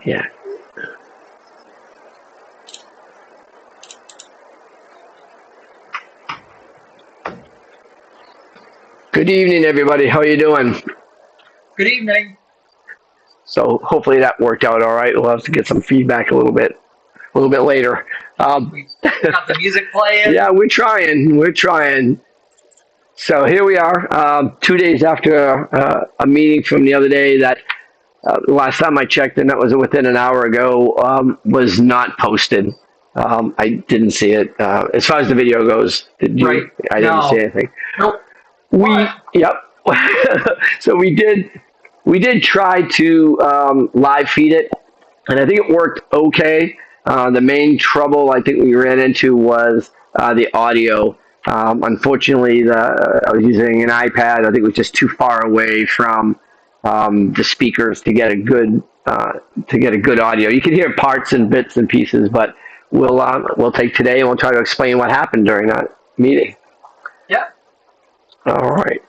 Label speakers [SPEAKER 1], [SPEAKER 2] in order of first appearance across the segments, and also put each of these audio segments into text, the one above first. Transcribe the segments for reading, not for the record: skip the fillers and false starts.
[SPEAKER 1] Yeah. Good evening, everybody. How are you doing?
[SPEAKER 2] Good evening.
[SPEAKER 1] So hopefully that worked out all right. We'll have to get some feedback a little bit later.
[SPEAKER 2] We got the music playing.
[SPEAKER 1] Yeah, we're trying. We're trying. So here we are, 2 days after a meeting from the other day that last time I checked, and that was within an hour ago, was not posted. I didn't see it. As far as the video goes, did you?
[SPEAKER 2] Right.
[SPEAKER 1] I didn't see anything.
[SPEAKER 2] Nope.
[SPEAKER 1] Yep. So we did try to live feed it, and I think it worked okay. The main trouble I think we ran into was the audio. Unfortunately, I was using an iPad. I think it was just too far away from the speakers to get a good audio. You can hear parts and bits and pieces, but we'll take today and we'll try to explain what happened during that meeting.
[SPEAKER 2] Yeah.
[SPEAKER 1] All right.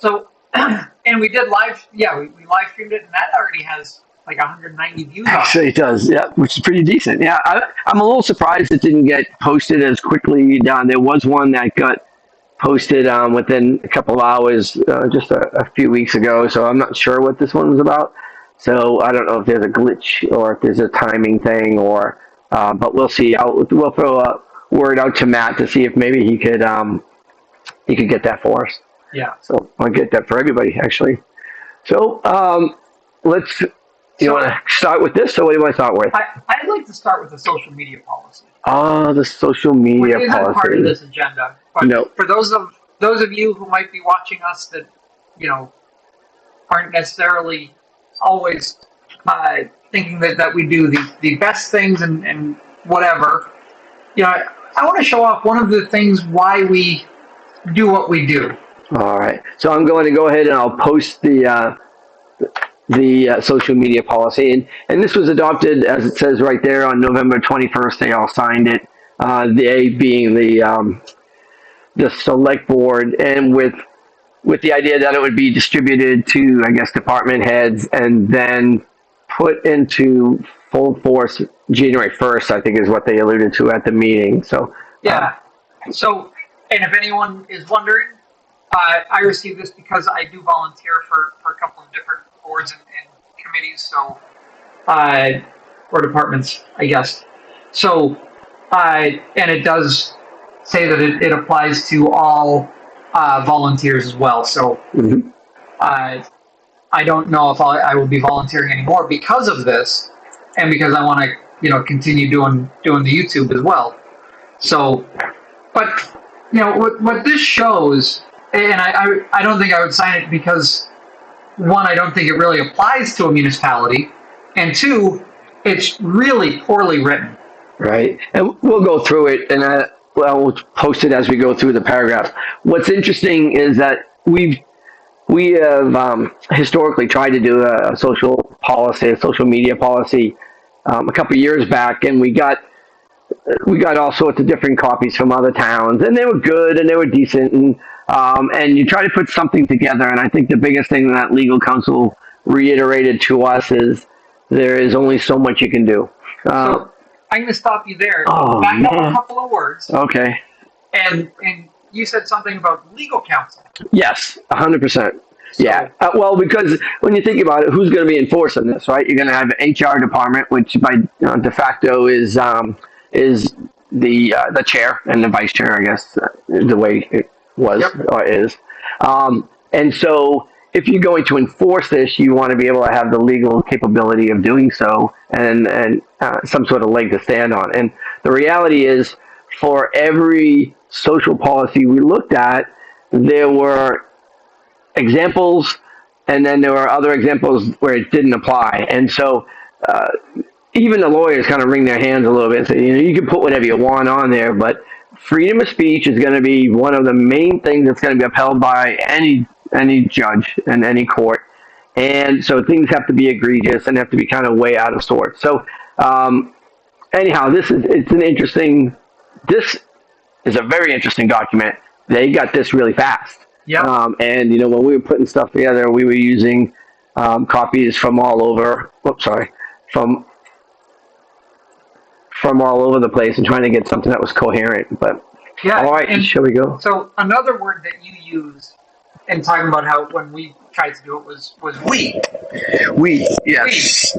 [SPEAKER 2] So, and we did live. Yeah, we live streamed it, and that already has like 190 views.
[SPEAKER 1] Actually, it does. Yeah, which is pretty decent. Yeah, I'm a little surprised it didn't get posted as quickly. There was one that got posted within a couple of hours just a few weeks ago. So I'm not sure what this one was about. So I don't know if there's a glitch or if there's a timing thing, or but we'll see. We'll throw a word out to Matt to see if maybe he could get that for us.
[SPEAKER 2] Yeah.
[SPEAKER 1] So I'll get that for everybody, actually. So let's. You want to start with this, or what do you want to start with?
[SPEAKER 2] I'd like to start with the social media policy.
[SPEAKER 1] The social media
[SPEAKER 2] Which
[SPEAKER 1] policy.
[SPEAKER 2] isn't part of this agenda. But
[SPEAKER 1] no.
[SPEAKER 2] For those of you who might be watching us that aren't necessarily always thinking that we do the best things and whatever, I want to show off one of the things why we do what we do.
[SPEAKER 1] All right. So I'm going to go ahead and I'll post the social media policy, and this was adopted, as it says right there, on November 21st. They all signed it. They being the select board, and with the idea that it would be distributed to, I guess, department heads, and then put into full force January 1st. I think is what they alluded to at the meeting. So
[SPEAKER 2] yeah. So, and if anyone is wondering, I received this because I do volunteer for a couple of different boards and committees, so or departments, I guess. So, and it does say that it applies to all volunteers as well. So, I don't know if I will be volunteering anymore because of this, and because I want to, continue doing the YouTube as well. So, but what this shows. And I don't think I would sign it because, one, I don't think it really applies to a municipality, and two, it's really poorly written.
[SPEAKER 1] Right, and we'll go through it, and we'll post it as we go through the paragraphs. What's interesting is that we have historically tried to do a social media policy, a couple of years back, and we got all sorts of different copies from other towns, and they were good and they were decent, and you try to put something together. And I think the biggest thing that legal counsel reiterated to us is there is only so much you can do.
[SPEAKER 2] So I'm going to stop you there.
[SPEAKER 1] Back
[SPEAKER 2] up a couple of words.
[SPEAKER 1] Okay.
[SPEAKER 2] And you said something about legal counsel.
[SPEAKER 1] Yes, 100%. Yeah. Well, because when you think about it, who's going to be enforcing this, right? You're going to have an HR department, which by de facto is the chair and the vice chair, I guess, the way it was or is. And so if you're going to enforce this, you want to be able to have the legal capability of doing so, and some sort of leg to stand on. And the reality is, for every social policy we looked at, there were examples, and then there were other examples where it didn't apply. And so even the lawyers kind of wring their hands a little bit and say, you can put whatever you want on there, but freedom of speech is going to be one of the main things that's going to be upheld by any judge and any court. And so things have to be egregious and have to be kind of way out of sorts. So anyhow, this is a very interesting document. They got this really fast.
[SPEAKER 2] Yeah.
[SPEAKER 1] And when we were putting stuff together, we were using copies from all over. From from all over the place and trying to get something that was coherent. But
[SPEAKER 2] Yeah.
[SPEAKER 1] all right,
[SPEAKER 2] And
[SPEAKER 1] shall we go?
[SPEAKER 2] so another word that you used in talking about how when we tried to do it was we.
[SPEAKER 1] Yes.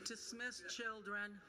[SPEAKER 3] Dismiss children.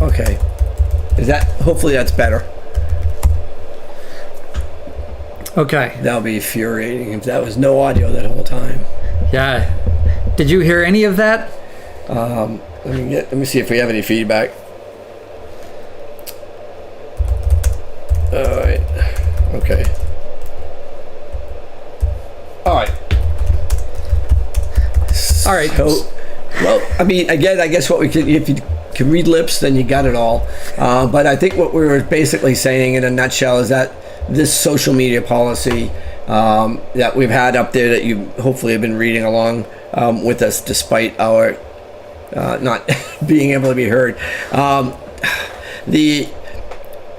[SPEAKER 1] Okay. Is that, hopefully that's better.
[SPEAKER 4] Okay.
[SPEAKER 1] That would be infuriating if that was no audio that whole time.
[SPEAKER 4] Yeah. Did you hear any of that?
[SPEAKER 1] Let me see if we have any feedback. All right. Okay. All right.
[SPEAKER 4] All right.
[SPEAKER 1] So, well, I mean, again, I guess what we could, if you can read lips, then you got it all. But I think what we were basically saying in a nutshell is that this social media policy that we've had up there, that you hopefully have been reading along with us despite our not being able to be heard.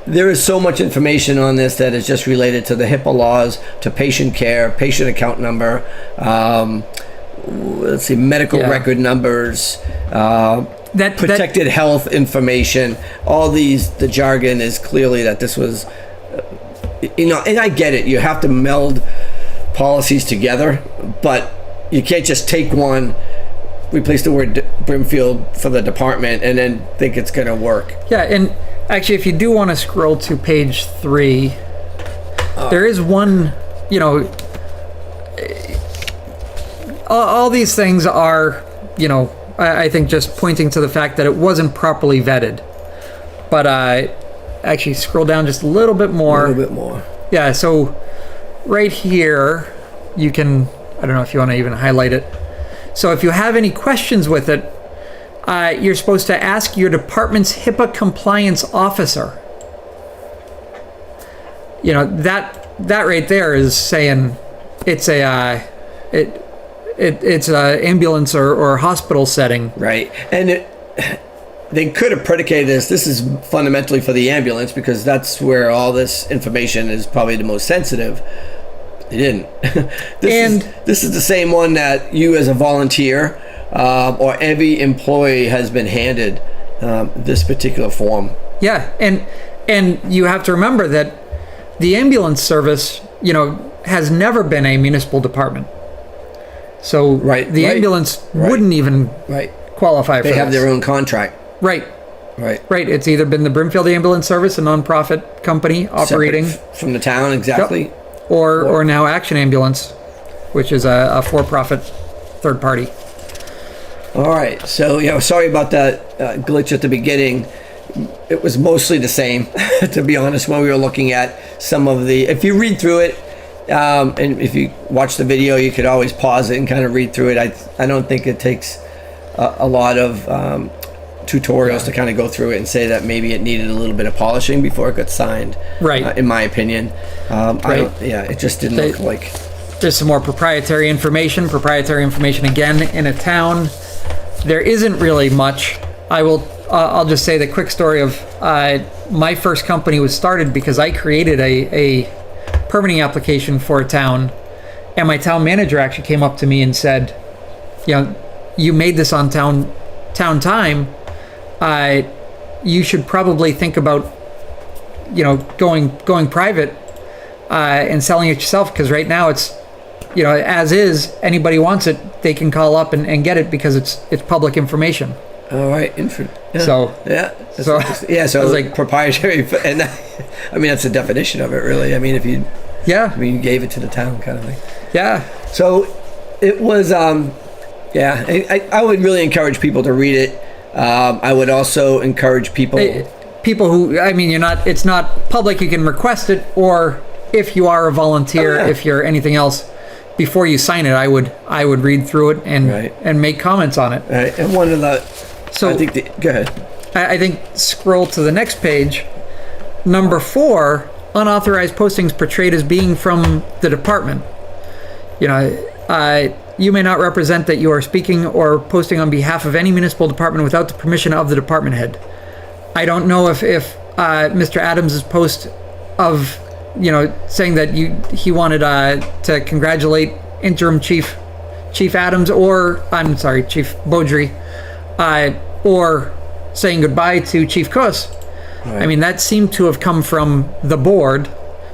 [SPEAKER 1] there is so much information on this that is just related to the HIPAA laws, to patient care, patient account number, let's see, medical record numbers, protected health information. All these, the jargon is clearly that this was, and I get it. You have to meld policies together, but you can't just take one, replace the word Brimfield for the department, and then think it's going to work.
[SPEAKER 4] Yeah, and actually, if you do want to scroll to page 3, there is one, all these things are, I think just pointing to the fact that it wasn't properly vetted. But actually, scroll down just a little bit more.
[SPEAKER 1] A little bit more.
[SPEAKER 4] Yeah, so right here, you can, I don't know if you want to even highlight it. So if you have any questions with it, you're supposed to ask your department's HIPAA compliance officer. That right there is saying it's it's a ambulance or hospital setting.
[SPEAKER 1] Right. And they could have predicated this is fundamentally for the ambulance because that's where all this information is probably the most sensitive. They didn't. This is the same one that you as a volunteer or every employee has been handed this particular form.
[SPEAKER 4] Yeah, and you have to remember that the ambulance service, has never been a municipal department. So the ambulance wouldn't even qualify for this.
[SPEAKER 1] They have their own contract.
[SPEAKER 4] Right.
[SPEAKER 1] Right.
[SPEAKER 4] It's either been the Brimfield Ambulance Service, a nonprofit company operating
[SPEAKER 1] from the town, exactly.
[SPEAKER 4] Yep. Or now Action Ambulance, which is a for-profit third party.
[SPEAKER 1] All right. So sorry about that glitch at the beginning. It was mostly the same, to be honest, when we were looking at some of the. If you read through it, and if you watch the video, you could always pause it and kind of read through it. I don't think it takes a lot of tutorials to kind of go through it and say that maybe it needed a little bit of polishing before it got signed.
[SPEAKER 4] Right.
[SPEAKER 1] In my opinion. It just didn't look like.
[SPEAKER 4] There's some more proprietary information again in a town. There isn't really much. I'll just say the quick story of my first company was started because I created a permitting application for a town, and my town manager actually came up to me and said, you made this on town time. You should probably think about, going private and selling it yourself, because right now it's, as is, anybody wants it, they can call up and get it because it's public information.
[SPEAKER 1] All right.
[SPEAKER 4] So
[SPEAKER 1] I was like proprietary, and that's the definition of it, really. I mean, if you you gave it to the town, kind of thing. Yeah. So it was. I would really encourage people to read it. I would also encourage people
[SPEAKER 4] who, it's not public. You can request it, or if you are a volunteer, if you're anything else, before you sign it, I would read through it and make comments on it.
[SPEAKER 1] Right. And one of the. So go ahead.
[SPEAKER 4] I think scroll to the next page. Number 4, unauthorized postings portrayed as being from the department. You may not represent that you are speaking or posting on behalf of any municipal department without the permission of the department head. I don't know if Mr. Adams' post of, saying that he wanted to congratulate interim Chief Adams, or Chief Beaudry, or saying goodbye to Chief Kuss. Right. That seemed to have come from the board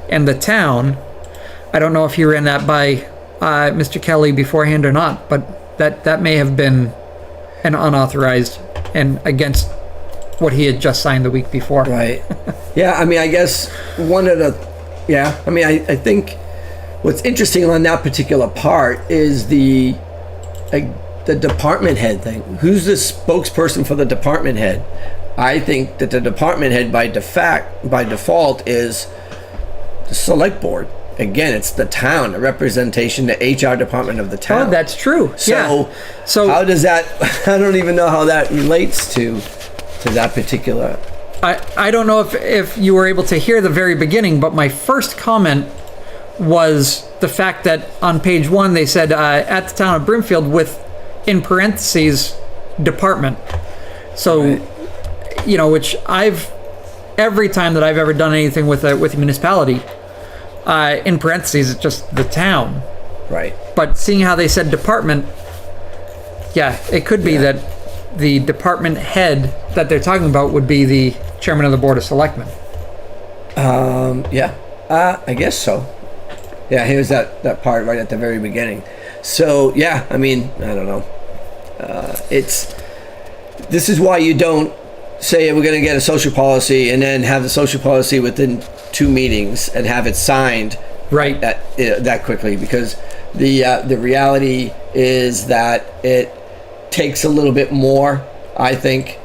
[SPEAKER 4] and the town. I don't know if he ran that by Mr. Kelly beforehand or not, but that may have been an unauthorized and against what he had just signed the week before. Right.
[SPEAKER 1] Yeah, I guess one of the... Yeah, I think what's interesting on that particular part is the department head thing. Who's the spokesperson for the department head? I think that the department head by default is the select board. Again, it's the town, the representation, the HR department of the town.
[SPEAKER 4] Oh, that's true.
[SPEAKER 1] So how does that... I don't even know how that relates to that particular...
[SPEAKER 4] I don't know if you were able to hear the very beginning, but my first comment was the fact that on page 1 they said at the town of Brimfield with, in parentheses, department. So, which I've every time that I've ever done anything with a municipality, in parentheses, it's just the town.
[SPEAKER 3] Right.
[SPEAKER 4] But seeing how they said department, yeah, it could be that the department head that they're talking about would be the chairman of the Board of Selectmen.
[SPEAKER 3] Yeah. I guess so. Yeah, here's that part right at the very beginning. So, yeah, I mean, I don't know. This is why you don't say we're going to get a social policy and then have the social policy within 2 meetings and have it signed
[SPEAKER 4] Right.
[SPEAKER 3] that quickly, because the reality is that it takes a little bit more, I think,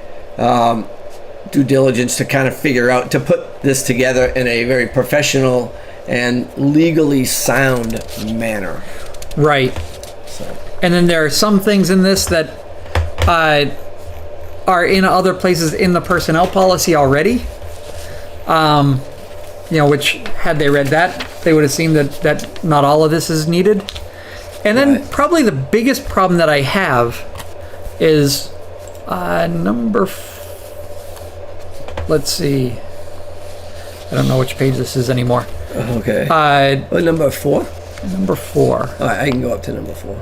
[SPEAKER 3] due diligence to kind of figure out, to put this together in a very professional and legally sound manner.
[SPEAKER 4] Right.
[SPEAKER 3] So.
[SPEAKER 4] And then there are some things in this that are in other places in the personnel policy already. Which had they read that, they would have seen that not all of this is needed. And then probably the biggest problem that I have is let's see. I don't know which page this is anymore.
[SPEAKER 3] Okay. Number 4?
[SPEAKER 4] Number 4.
[SPEAKER 3] All right, I can go up to number 4.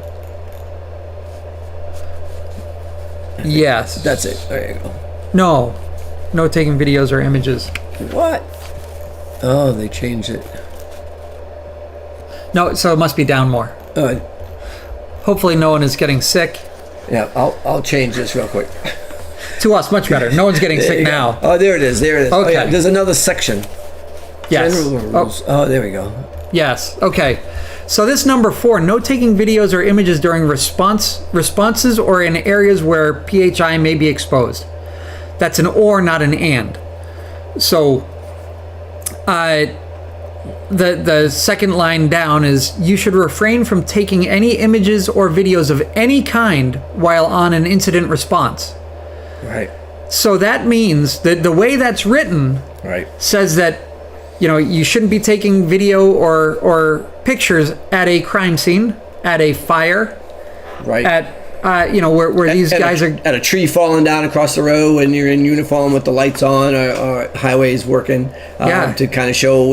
[SPEAKER 4] Yes.
[SPEAKER 3] That's it. There you go.
[SPEAKER 4] No taking videos or images.
[SPEAKER 3] What? Oh, they changed it.
[SPEAKER 4] No, so it must be down more. Hopefully no one is getting sick.
[SPEAKER 3] Yeah, I'll change this real quick.
[SPEAKER 4] To us, much better. No one's getting sick now.
[SPEAKER 3] Oh, there it is.
[SPEAKER 4] Okay.
[SPEAKER 3] Oh, yeah, there's another section.
[SPEAKER 4] Yes.
[SPEAKER 3] General rules. Oh, there we go.
[SPEAKER 4] Yes. Okay. So this number 4, no taking videos or images during responses or in areas where PHI may be exposed. That's an or, not an and. So the second line down is, you should refrain from taking any images or videos of any kind while on an incident response.
[SPEAKER 3] Right.
[SPEAKER 4] So that means that the way that's written says that, you shouldn't be taking video or pictures at a crime scene, at a fire,
[SPEAKER 3] right,
[SPEAKER 4] at where these guys are
[SPEAKER 3] at a tree falling down across the road when you're in uniform with the lights on, or highways working, to kind of show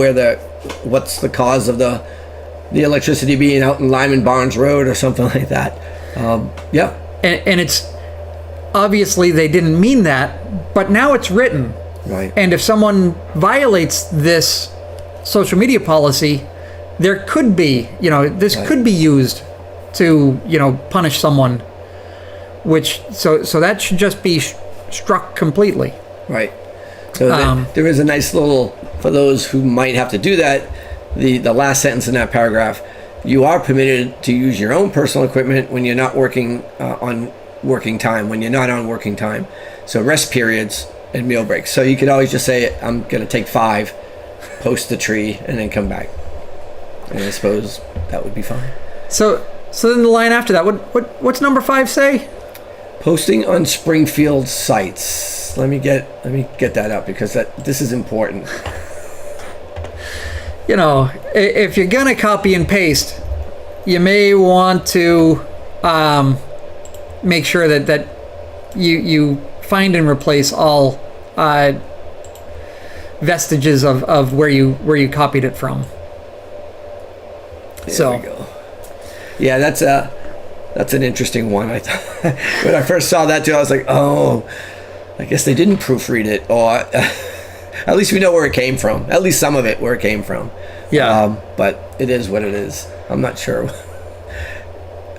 [SPEAKER 3] what's the cause of the electricity being out in Lyman Barnes Road or something like that. Yeah.
[SPEAKER 4] And it's obviously they didn't mean that, but now it's written.
[SPEAKER 3] Right.
[SPEAKER 4] And if someone violates this social media policy, there could be, this could be used to, punish someone, which, so that should just be struck completely.
[SPEAKER 3] Right. So there is a nice little, for those who might have to do that, the last sentence in that paragraph, you are permitted to use your own personal equipment when you're not working on working time, when you're not on working time. So rest periods and meal breaks. So you could always just say, I'm going to take 5, post the tree, and then come back. And I suppose that would be fine.
[SPEAKER 4] So then the line after that, what's number 5 say?
[SPEAKER 3] Posting on Springfield sites. Let me get that up, because this is important.
[SPEAKER 4] If you're gonna copy and paste, you may want to make sure that you find and replace all vestiges of where you copied it from.
[SPEAKER 3] There we go. Yeah, that's an interesting one. I thought, when I first saw that too, I was like, oh, I guess they didn't proofread it, or at least we know where it came from. At least some of it where it came from.
[SPEAKER 4] Yeah.
[SPEAKER 3] But it is what it is. I'm not sure.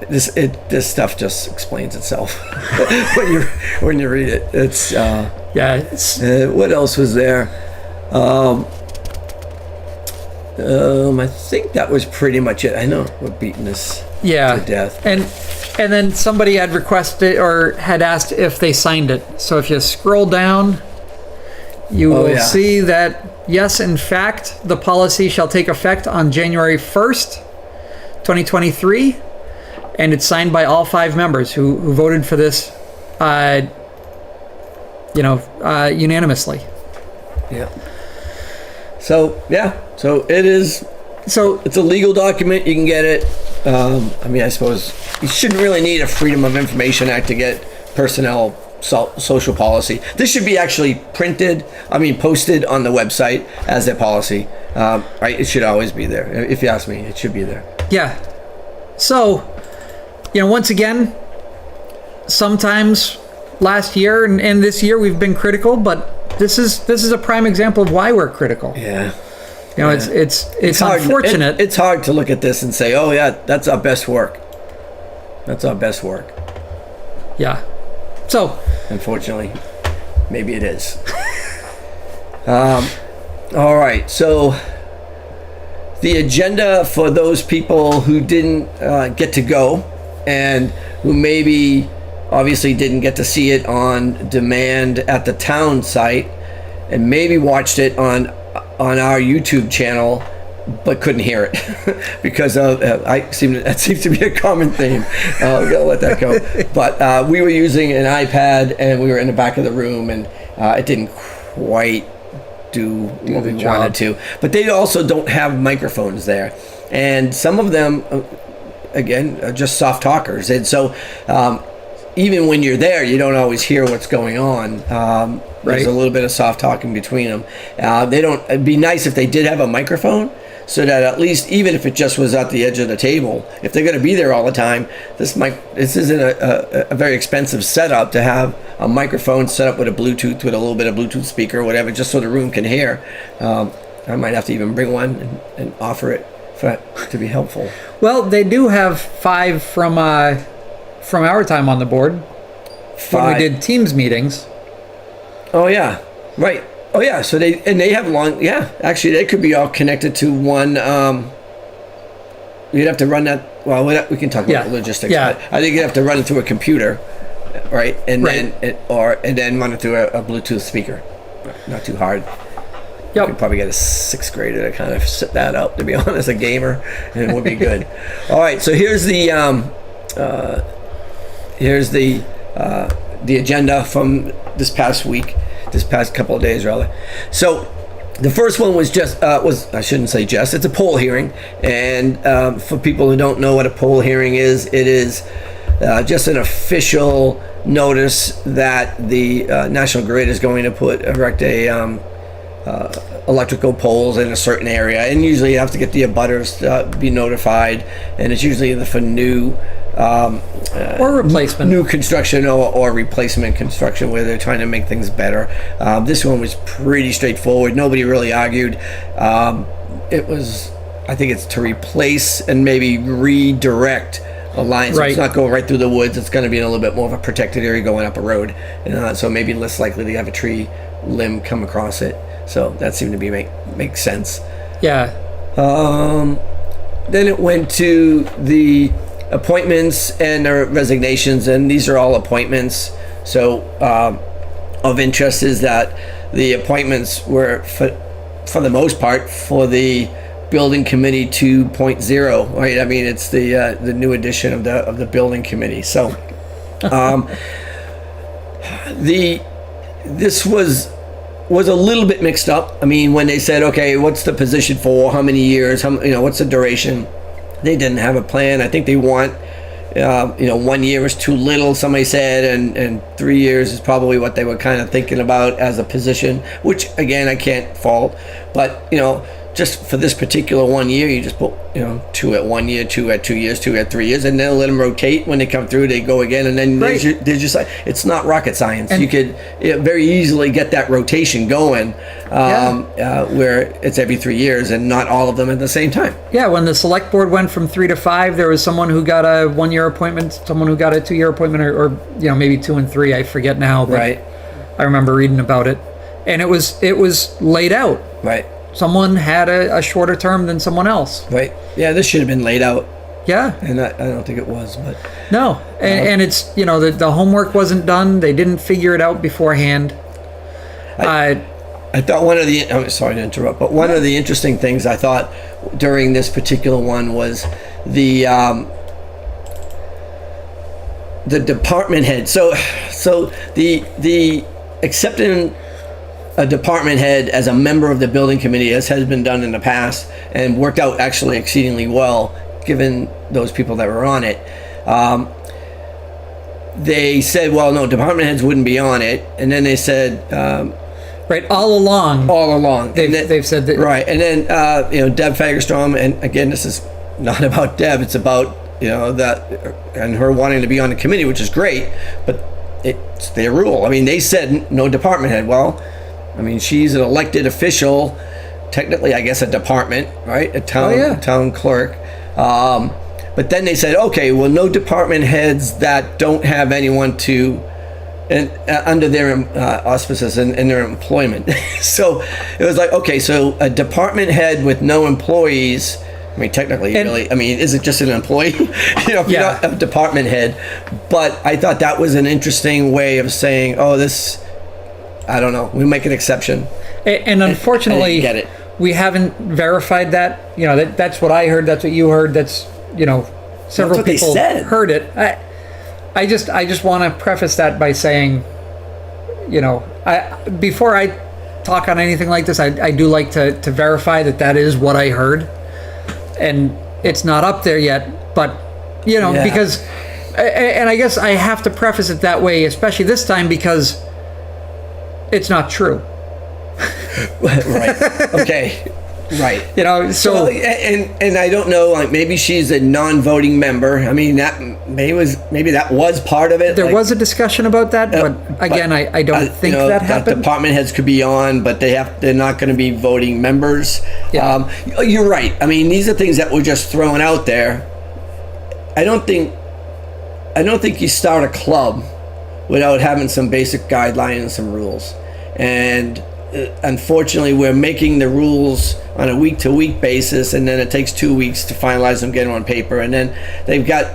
[SPEAKER 3] This stuff just explains itself when you read it. It's what else was there? I think that was pretty much it. I know we're beating this to death.
[SPEAKER 4] And then somebody had requested or had asked if they signed it. So if you scroll down, you will see that, yes, in fact, the policy shall take effect on January 1st, 2023. And it's signed by all 5 members who voted for this, unanimously.
[SPEAKER 3] Yeah. So it is. So it's a legal document. You can get it. I suppose you shouldn't really need a Freedom of Information Act to get personnel social policy. This should be actually posted on the website as their policy. Right? It should always be there. If you ask me, it should be there.
[SPEAKER 4] Yeah. So, once again, sometimes last year and this year we've been critical, but this is a prime example of why we're critical.
[SPEAKER 3] Yeah.
[SPEAKER 4] It's hard, unfortunate.
[SPEAKER 3] It's hard to look at this and say, oh yeah, that's our best work. That's our best work.
[SPEAKER 4] Yeah. So,
[SPEAKER 3] unfortunately, maybe it is. All right. So the agenda for those people who didn't get to go and who maybe obviously didn't get to see it on demand at the town site and maybe watched it on our YouTube channel but couldn't hear it because that seems to be a common theme. We gotta let that go. But we were using an iPad and we were in the back of the room and it didn't quite do what we wanted to. But they also don't have microphones there, and some of them, again, are just soft talkers, and so even when you're there, you don't always hear what's going on. There's a little bit of soft talking between them. It'd be nice if they did have a microphone, so that at least, even if it just was at the edge of the table, if they're going to be there all the time, this isn't a very expensive setup to have a microphone set up with a Bluetooth, with a little bit of Bluetooth speaker or whatever, just so the room can hear. I might have to even bring one and offer it to be helpful.
[SPEAKER 4] Well, they do have 5 from our time on the board.
[SPEAKER 3] 5.
[SPEAKER 4] When we did Teams meetings.
[SPEAKER 3] Oh yeah, right. Oh yeah, so they have long. Yeah, actually, they could be all connected to one. You'd have to run that. Well, we can talk about logistics.
[SPEAKER 4] Yeah.
[SPEAKER 3] But I think you'd have to run it through a computer, right? And then run it through a Bluetooth speaker. Not too hard.
[SPEAKER 4] Yep.
[SPEAKER 3] You could probably get a 6th grader to kind of set that up. To be honest, a gamer, and it would be good. All right, so here's the agenda from this past couple of days rather. So the first one was I shouldn't say just, it's a poll hearing, and for people who don't know what a poll hearing is, it is just an official notice that the National Grid is going to erect electrical poles in a certain area, and usually you have to get the abutters to be notified, and it's usually for new
[SPEAKER 4] or replacement,
[SPEAKER 3] new construction or replacement construction where they're trying to make things better. This one was pretty straightforward. Nobody really argued. I think it's to replace and maybe redirect a line, so it's not going right through the woods. It's going to be in a little bit more of a protected area going up a road, so maybe less likely to have a tree limb come across it. So that seemed to be make sense.
[SPEAKER 4] Yeah.
[SPEAKER 3] Then it went to the appointments and the resignations, and these are all appointments. So of interest is that the appointments were for the most part for the building committee 2.0, right? I mean, it's the new edition of the building committee. So this was a little bit mixed up. I mean, when they said, okay, what's the position for, how many years, what's the duration? They didn't have a plan. I think they want, 1 year is too little, somebody said, and 3 years is probably what they were kind of thinking about as a position, which again, I can't fault. But, just for this particular 1 year, you just put, 2 at 1 year, 2 at 2 years, 2 at 3 years, and then let them rotate. When they come through, they go again, and then they're just like, it's not rocket science. And you could very easily get that rotation going, where it's every 3 years and not all of them at the same time.
[SPEAKER 4] Yeah, when the select board went from 3 to 5, there was someone who got a 1 year appointment, someone who got a 2 year appointment, or maybe 2 and 3. I forget now, but I remember reading about it, and it was laid out.
[SPEAKER 3] Right.
[SPEAKER 4] Someone had a shorter term than someone else.
[SPEAKER 3] Right. Yeah, this should have been laid out.
[SPEAKER 4] Yeah.
[SPEAKER 3] And I don't think it was, but...
[SPEAKER 4] No. And it's, the homework wasn't done. They didn't figure it out beforehand.
[SPEAKER 3] I thought one of the... I'm sorry to interrupt, but one of the interesting things I thought during this particular one was the department head. So the accepting a department head as a member of the building committee, as has been done in the past and worked out actually exceedingly well given those people that were on it. they said, well, no, department heads wouldn't be on it, and then they said,
[SPEAKER 4] Right, all along. They've said that.
[SPEAKER 3] Right, and then Deb Fagerstrom, and again, this is not about Deb, it's about that and her wanting to be on the committee, which is great, but it's their rule. I mean, they said no department head. Well, I mean, she's an elected official, technically, I guess, a department, right? A town clerk. But then they said, okay, well, no department heads that don't have anyone to under their auspices and their employment. So it was like, okay, so a department head with no employees. I mean, technically, is it just an employee? If you're not a department head. But I thought that was an interesting way of saying, I don't know, we make an exception.
[SPEAKER 4] And unfortunately,
[SPEAKER 3] I get it.
[SPEAKER 4] We haven't verified that. That's what I heard. That's what you heard. That's several people heard it. I just want to preface that by saying, before I talk on anything like this, I do like to verify that is what I heard, and it's not up there yet. But because, and I guess I have to preface it that way, especially this time, because it's not true.
[SPEAKER 3] Right. Okay. Right.
[SPEAKER 4] So
[SPEAKER 3] and I don't know, like maybe she's a non-voting member. I mean, that maybe that was part of it.
[SPEAKER 4] There was a discussion about that, but again, I don't think that happened.
[SPEAKER 3] Department heads could be on, but they're not going to be voting members.
[SPEAKER 4] Yeah.
[SPEAKER 3] You're right. I mean, these are things that were just thrown out there. I don't think you start a club without having some basic guidelines and some rules. And unfortunately, we're making the rules on a week-to-week basis, and then it takes 2 weeks to finalize them, get them on paper, and then they've got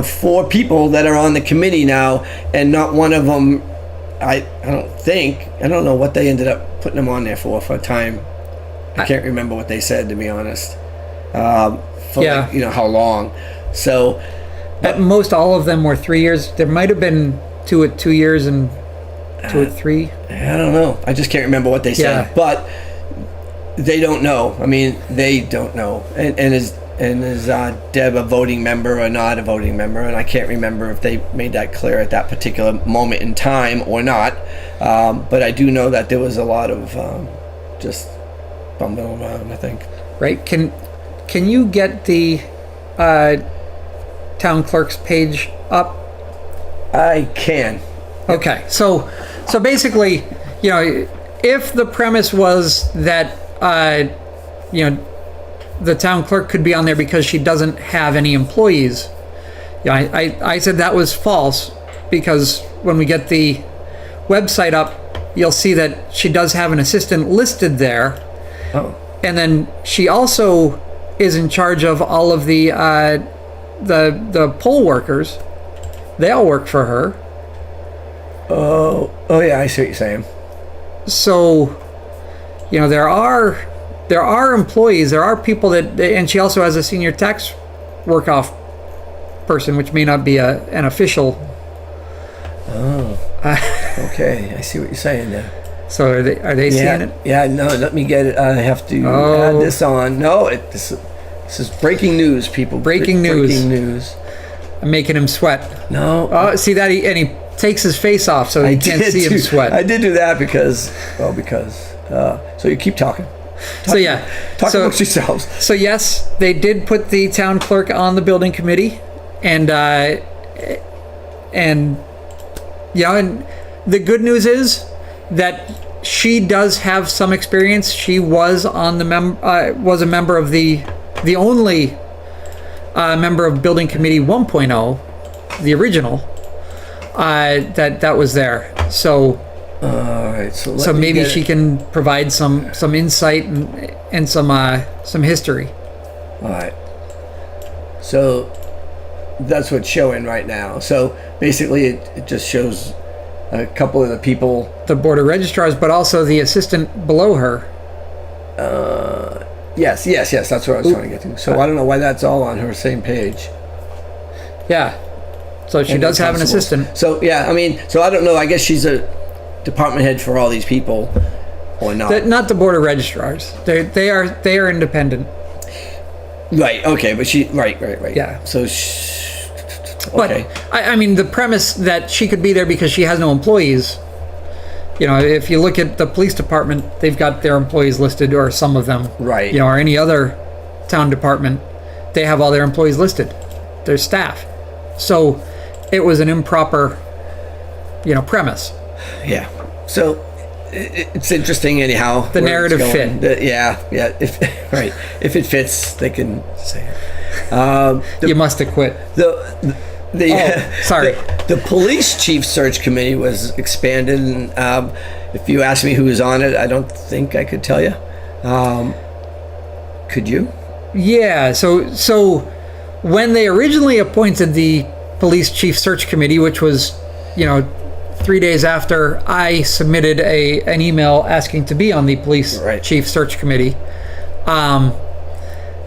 [SPEAKER 3] 4 people that are on the committee now, and not one of them. I don't know what they ended up putting them on there for a time. I can't remember what they said, to be honest. How long. So
[SPEAKER 4] at most, all of them were 3 years. There might have been 2 at 2 years and 2 at 3.
[SPEAKER 3] I don't know. I just can't remember what they said.
[SPEAKER 4] Yeah.
[SPEAKER 3] But they don't know. I mean, they don't know. And is Deb a voting member or not a voting member? And I can't remember if they made that clear at that particular moment in time or not. But I do know that there was a lot of just bumbling around, I think.
[SPEAKER 4] Right. Can you get the town clerk's page up?
[SPEAKER 3] I can.
[SPEAKER 4] Okay. So basically, if the premise was that the town clerk could be on there because she doesn't have any employees, I said that was false, because when we get the website up, you'll see that she does have an assistant listed there.
[SPEAKER 3] Oh.
[SPEAKER 4] And then she also is in charge of all of the poll workers. They all work for her.
[SPEAKER 3] Oh yeah, I see what you're saying.
[SPEAKER 4] So, there are employees, there are people and she also has a senior tax work-off person, which may not be an official.
[SPEAKER 3] Oh. Okay, I see what you're saying there.
[SPEAKER 4] So are they seeing it?
[SPEAKER 3] Yeah, no, let me get it. I have to add this on. No, this is breaking news, people.
[SPEAKER 4] Breaking news. I'm making him sweat.
[SPEAKER 3] No.
[SPEAKER 4] Oh, see that? He takes his face off so you can't see him sweat.
[SPEAKER 3] I did do that because so you keep talking. Talk amongst yourselves.
[SPEAKER 4] So yes, they did put the town clerk on the building committee, and the good news is that she does have some experience. She was on was a member of the only member of building committee 1.0, the original. That was there. So
[SPEAKER 3] all right.
[SPEAKER 4] So maybe she can provide some insight and some history.
[SPEAKER 3] All right. So that's what's showing right now. So basically, it just shows a couple of the people,
[SPEAKER 4] the board of registrars, but also the assistant below her.
[SPEAKER 3] Yes. That's what I was trying to get to. So I don't know why that's all on her same page.
[SPEAKER 4] Yeah. So she does have an assistant.
[SPEAKER 3] So yeah, I mean, so I don't know. I guess she's a department head for all these people, or not?
[SPEAKER 4] Not the board of registrars. They are independent.
[SPEAKER 3] Right. Okay. But she. Right.
[SPEAKER 4] Yeah.
[SPEAKER 3] So.
[SPEAKER 4] But
[SPEAKER 3] Okay.
[SPEAKER 4] I mean, the premise that she could be there because she has no employees. You know, if you look at the police department, they've got their employees listed, or some of them.
[SPEAKER 3] Right.
[SPEAKER 4] You know, or any other town department, they have all their employees listed, their staff. So it was an improper, premise.
[SPEAKER 3] Yeah. So it's interesting anyhow.
[SPEAKER 4] The
[SPEAKER 3] where
[SPEAKER 4] narrative
[SPEAKER 3] it's going.
[SPEAKER 4] fit.
[SPEAKER 3] Yeah. If, right. If it fits, they can say it.
[SPEAKER 4] You must have quit. Sorry.
[SPEAKER 3] The police chief search committee was expanded, and if you ask me who was on it, I don't think I could tell you. Could you?
[SPEAKER 4] Yeah. So when they originally appointed the police chief search committee, which was, 3 days after I submitted an email asking to be on the police
[SPEAKER 3] Right.
[SPEAKER 4] chief search committee,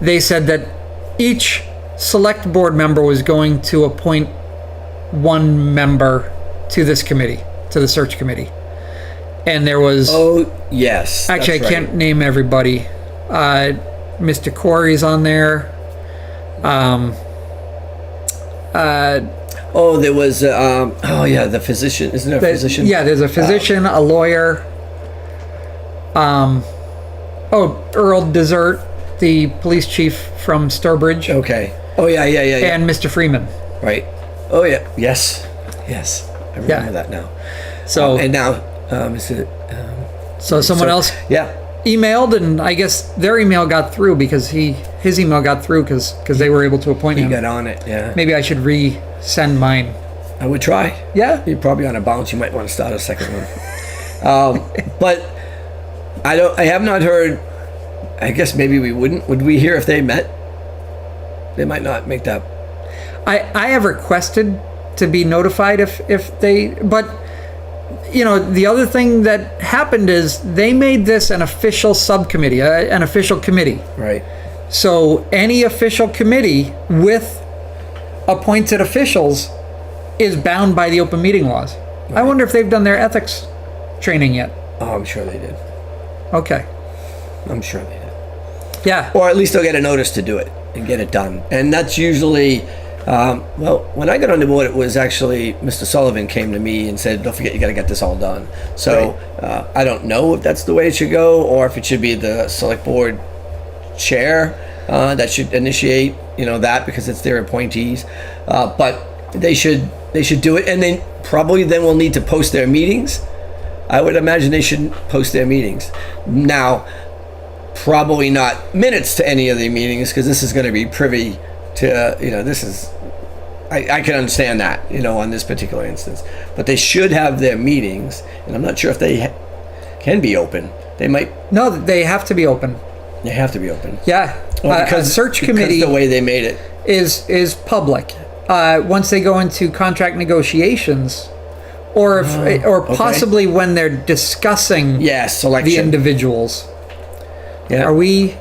[SPEAKER 4] they said that each select board member was going to appoint one member to this committee, to the search committee. And there was...
[SPEAKER 3] Oh, yes.
[SPEAKER 4] Actually,
[SPEAKER 3] that's
[SPEAKER 4] I can't name everybody. Mr. Corey's on there.
[SPEAKER 3] There was, the physician. Isn't there a physician?
[SPEAKER 4] Yeah, there's a physician, a lawyer. Earl Desert, the police chief from Sturbridge.
[SPEAKER 3] Okay. Oh, yeah.
[SPEAKER 4] And Mr. Freeman.
[SPEAKER 3] Right. Oh, yeah. Yes. I remember that now.
[SPEAKER 4] So
[SPEAKER 3] and now, Mr.
[SPEAKER 4] So someone else
[SPEAKER 3] Yeah.
[SPEAKER 4] emailed, and I guess their email got through because his email got through because they were able to appoint
[SPEAKER 3] He
[SPEAKER 4] him.
[SPEAKER 3] got on it. Yeah.
[SPEAKER 4] Maybe I should resend mine.
[SPEAKER 3] I would try.
[SPEAKER 4] Yeah.
[SPEAKER 3] You're probably on a bounce. You might want to start a second one. But I have not heard. I guess maybe we wouldn't. Would we hear if they met? They might not make that.
[SPEAKER 4] I have requested to be notified if they, but the other thing that happened is they made this an official subcommittee, an official committee.
[SPEAKER 3] Right.
[SPEAKER 4] So any official committee with appointed officials is bound by the open meeting laws. Right. I wonder if they've done their ethics training yet.
[SPEAKER 3] Oh, I'm sure they did.
[SPEAKER 4] Okay.
[SPEAKER 3] I'm sure they did.
[SPEAKER 4] Yeah.
[SPEAKER 3] Or at least they'll get a notice to do it and get it done. And that's usually, when I got on the board, it was actually Mr. Sullivan came to me and said, don't forget, you got to get this all done. So right. I don't know if that's the way it should go, or if it should be the select board chair that should initiate, that, because it's their appointees. But they should do it, and then probably we'll need to post their meetings. I would imagine they should post their meetings. Now, probably not minutes to any of the meetings, because this is going to be privy to, this is, I can understand that, on this particular instance. But they should have their meetings, and I'm not sure if they can be open. They might.
[SPEAKER 4] No, they have to be open.
[SPEAKER 3] They have to be open.
[SPEAKER 4] Yeah.
[SPEAKER 3] Because
[SPEAKER 4] a search committee,
[SPEAKER 3] the way they made it,
[SPEAKER 4] is public. Once they go into contract negotiations, or possibly when they're discussing
[SPEAKER 3] selection.
[SPEAKER 4] the individuals.
[SPEAKER 3] Yeah.
[SPEAKER 4] Are we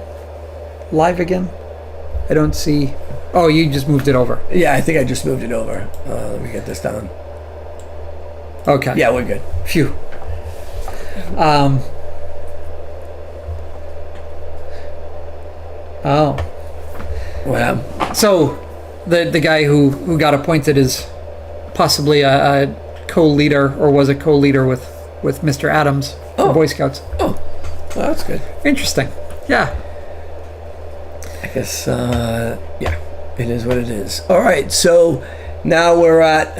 [SPEAKER 4] live again? I don't see. Oh, you just moved it over.
[SPEAKER 3] Yeah, I think I just moved it over. Let me get this down.
[SPEAKER 4] Okay.
[SPEAKER 3] Yeah, we're good.
[SPEAKER 4] Phew. Oh.
[SPEAKER 3] Well.
[SPEAKER 4] So, the guy who got appointed is possibly a co-leader, or was a co-leader with Mr. Adams for Boy Scouts.
[SPEAKER 3] Oh. Well, that's good.
[SPEAKER 4] Interesting. Yeah.
[SPEAKER 3] I guess, it is what it is. All right, so now we're at,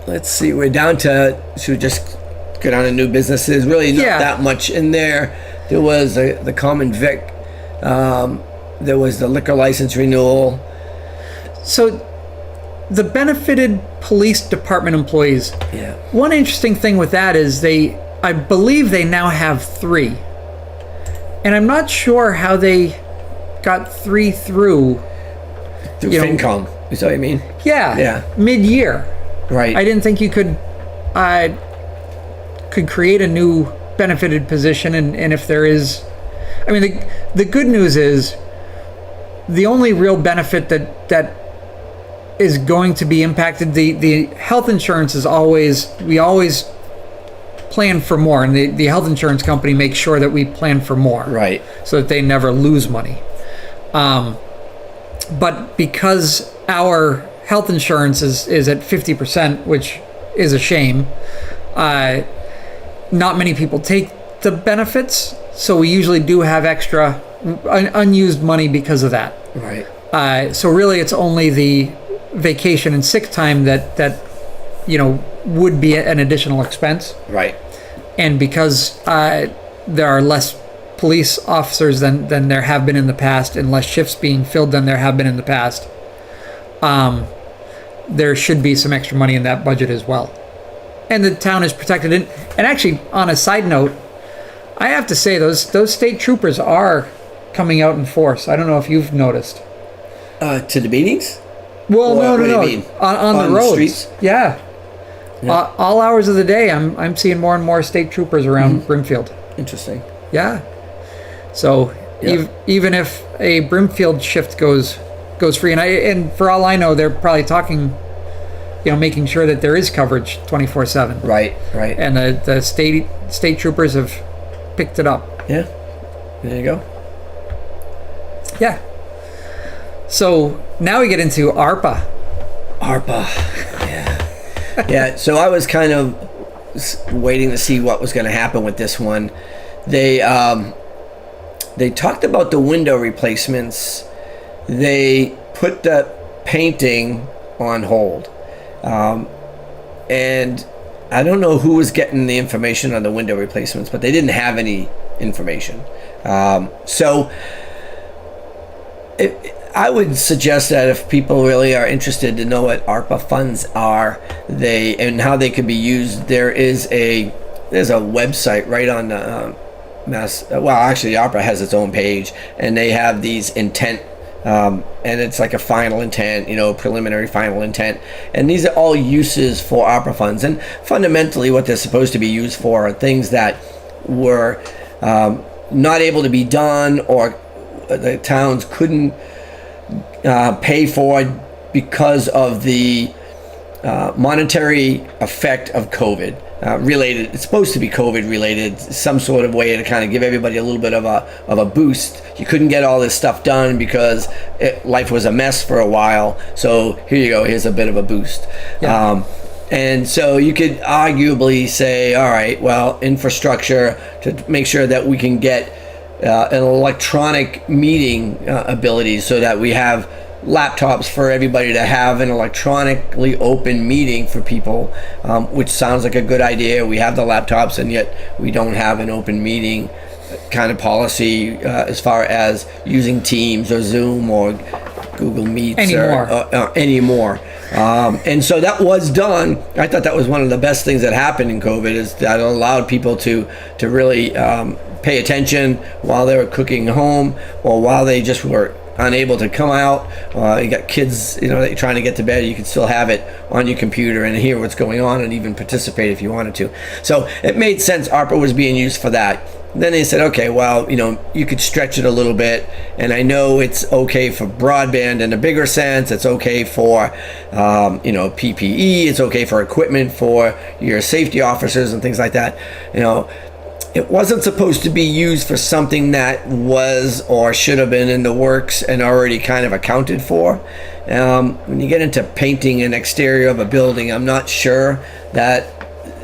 [SPEAKER 3] let's see, we're down to, should we just go down to new businesses? Really not that much in there. There was the common vic. There was the liquor license renewal.
[SPEAKER 4] So, the benefited police department employees.
[SPEAKER 3] Yeah.
[SPEAKER 4] One interesting thing with that is I believe they now have 3. And I'm not sure how they got 3 through
[SPEAKER 3] FinCom, is that what you mean?
[SPEAKER 4] Yeah.
[SPEAKER 3] Yeah.
[SPEAKER 4] Mid-year.
[SPEAKER 3] Right.
[SPEAKER 4] I didn't think you could create a new benefited position, and if there is, I mean, the good news is the only real benefit that is going to be impacted, the health insurance is we always plan for more, and the health insurance company makes sure that we plan for more,
[SPEAKER 3] right,
[SPEAKER 4] so that they never lose money. But because our health insurance is at 50%, which is a shame. Not many people take the benefits, so we usually do have extra unused money because of that.
[SPEAKER 3] Right.
[SPEAKER 4] So really, it's only the vacation and sick time that would be an additional expense.
[SPEAKER 3] Right.
[SPEAKER 4] And because there are less police officers than there have been in the past, and less shifts being filled than there have been in the past, there should be some extra money in that budget as well. And the town is protected. And actually, on a side note, I have to say those state troopers are coming out in force. I don't know if you've noticed.
[SPEAKER 3] To the meetings?
[SPEAKER 4] Well,
[SPEAKER 3] What do you
[SPEAKER 4] no.
[SPEAKER 3] mean?
[SPEAKER 4] On the
[SPEAKER 3] the
[SPEAKER 4] roads.
[SPEAKER 3] streets?
[SPEAKER 4] Yeah. All hours of the day, I'm seeing more and more state troopers around Brimfield.
[SPEAKER 3] Interesting.
[SPEAKER 4] Yeah. So even if a Brimfield shift goes free, and for all I know, they're probably talking, making sure that there is coverage 24/7.
[SPEAKER 3] Right. Right.
[SPEAKER 4] And the state troopers have picked it up.
[SPEAKER 3] Yeah. There you go.
[SPEAKER 4] Yeah. So now we get into ARPA.
[SPEAKER 3] Yeah. Yeah. So I was kind of waiting to see what was going to happen with this one. They talked about the window replacements. They put the painting on hold. And I don't know who was getting the information on the window replacements, but they didn't have any information. So I would suggest that if people really are interested to know what ARPA funds are, and how they can be used, there's a website right on the actually ARPA has its own page, and they have these intent, and it's like a final intent, preliminary final intent, and these are all uses for ARPA funds. And fundamentally what they're supposed to be used for are things that were not able to be done, or the towns couldn't pay for because of the monetary effect of COVID related. It's supposed to be COVID related, some sort of way to kind of give everybody a little bit of a boost. You couldn't get all this stuff done because life was a mess for a while. So here you go. Here's a bit of a boost.
[SPEAKER 4] Yeah.
[SPEAKER 3] And so you could arguably say, all right, well, infrastructure to make sure that we can get an electronic meeting ability, so that we have laptops for everybody to have an electronically open meeting for people, which sounds like a good idea. We have the laptops, and yet we don't have an open meeting kind of policy as far as using Teams or Zoom or Google Meets anymore. And so that was done. I thought that was one of the best things that happened in COVID, is that it allowed people to really pay attention while they were cooking home, or while they just were unable to come out. You got kids, that you're trying to get to bed, you can still have it on your computer and hear what's going on, and even participate if you wanted to. So it made sense ARPA was being used for that. Then they said, okay, well, you could stretch it a little bit, and I know it's okay for broadband in a bigger sense. It's okay for, PPE. It's okay for equipment for your safety officers and things like that. It wasn't supposed to be used for something that was or should have been in the works and already kind of accounted for. When you get into painting an exterior of a building, I'm not sure that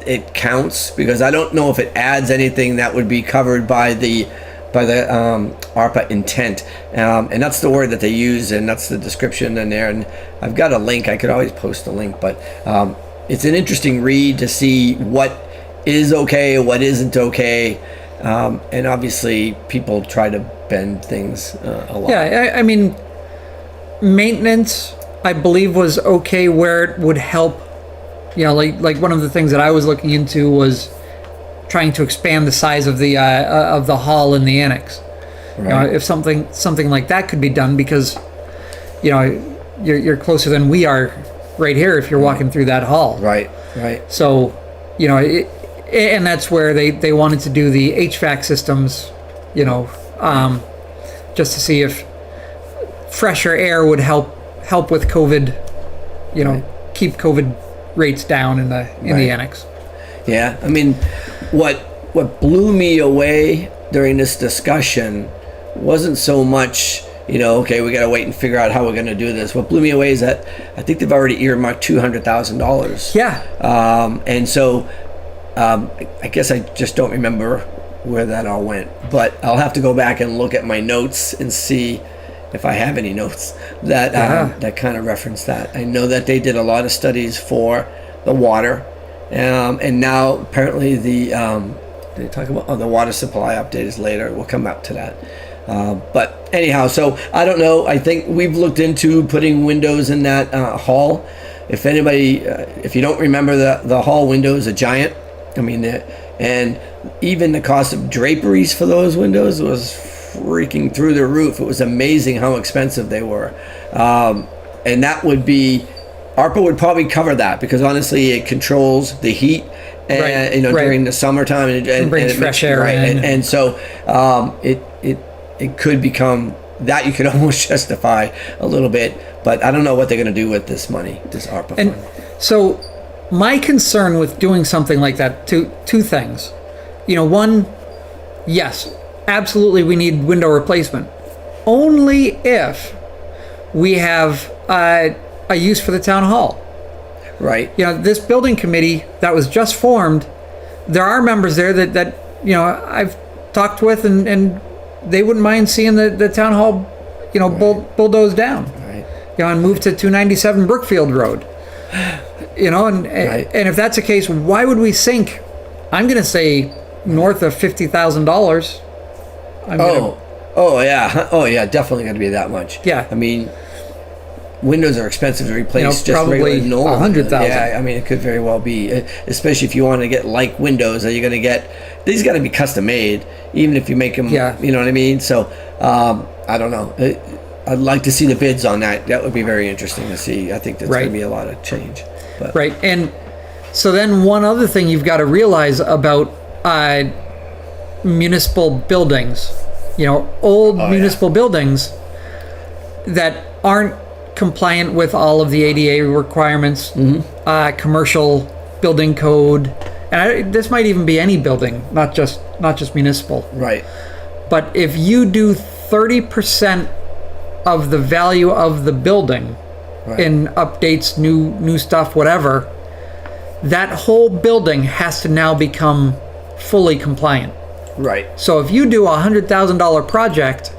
[SPEAKER 3] it counts, because I don't know if it adds anything that would be covered by the ARPA intent, and that's the word that they use, and that's the description in there. And I've got a link. I could always post a link, but it's an interesting read to see what is okay, what isn't okay, and obviously people try to bend things a lot.
[SPEAKER 4] Yeah, I mean, maintenance, I believe, was okay where it would help. Like one of the things that I was looking into was trying to expand the size of the hall in the annex.
[SPEAKER 3] Right.
[SPEAKER 4] If something like that could be done, because you're closer than we are right here if you're walking through that hall.
[SPEAKER 3] Right.
[SPEAKER 4] So, and that's where they wanted to do the HVAC systems, just to see if fresher air would help with COVID, keep COVID rates down in the annex.
[SPEAKER 3] Yeah, I mean, what blew me away during this discussion wasn't so much, okay, we got to wait and figure out how we're going to do this. What blew me away is that I think they've already earmarked $200,000.
[SPEAKER 4] Yeah.
[SPEAKER 3] And so I guess I just don't remember where that all went, but I'll have to go back and look at my notes and see if I have any notes that that kind of reference that. I know that they did a lot of studies for the water, and now apparently they talk about the water supply update is later. We'll come up to that. But anyhow, so I don't know. I think we've looked into putting windows in that hall. If anybody, if you don't remember, the hall window is a giant. I mean, and even the cost of draperies for those windows was freaking through the roof. It was amazing how expensive they were. And that would be, ARPA would probably cover that, because honestly it controls the heat and during the summertime and
[SPEAKER 4] brings fresh air in.
[SPEAKER 3] And so it could become that you could almost justify a little bit, but I don't know what they're going to do with this money, this ARPA
[SPEAKER 4] And
[SPEAKER 3] fund.
[SPEAKER 4] so my concern with doing something like that, two things. One, yes, absolutely we need window replacement. Only if we have a use for the town hall.
[SPEAKER 3] Right.
[SPEAKER 4] This building committee that was just formed, there are members there that I've talked with, and they wouldn't mind seeing the town hall, bulldozed down.
[SPEAKER 3] Right.
[SPEAKER 4] And moved to 297 Brookfield Road. And if that's the case, why would we sink? I'm going to say north of $50,000.
[SPEAKER 3] Oh yeah, definitely going to be that much.
[SPEAKER 4] Yeah.
[SPEAKER 3] I mean, windows are expensive to replace. Just
[SPEAKER 4] probably
[SPEAKER 3] regular normal.
[SPEAKER 4] 100,000.
[SPEAKER 3] Yeah, I mean, it could very well be, especially if you want to get like windows. Are you going to get? These got to be custom made, even if you make them.
[SPEAKER 4] Yeah.
[SPEAKER 3] You know what I mean? So I don't know. I'd like to see the bids on that. That would be very interesting to see. I think there's going to be a lot of change. But.
[SPEAKER 4] Right, and so then one other thing you've got to realize about municipal buildings, old municipal buildings that aren't compliant with all of the ADA requirements, commercial building code, and this might even be any building, not just municipal.
[SPEAKER 3] Right.
[SPEAKER 4] But if you do 30% of the value of the building in updates, new stuff, whatever, that whole building has to now become fully compliant.
[SPEAKER 3] Right.
[SPEAKER 4] So if you do a $100,000 project,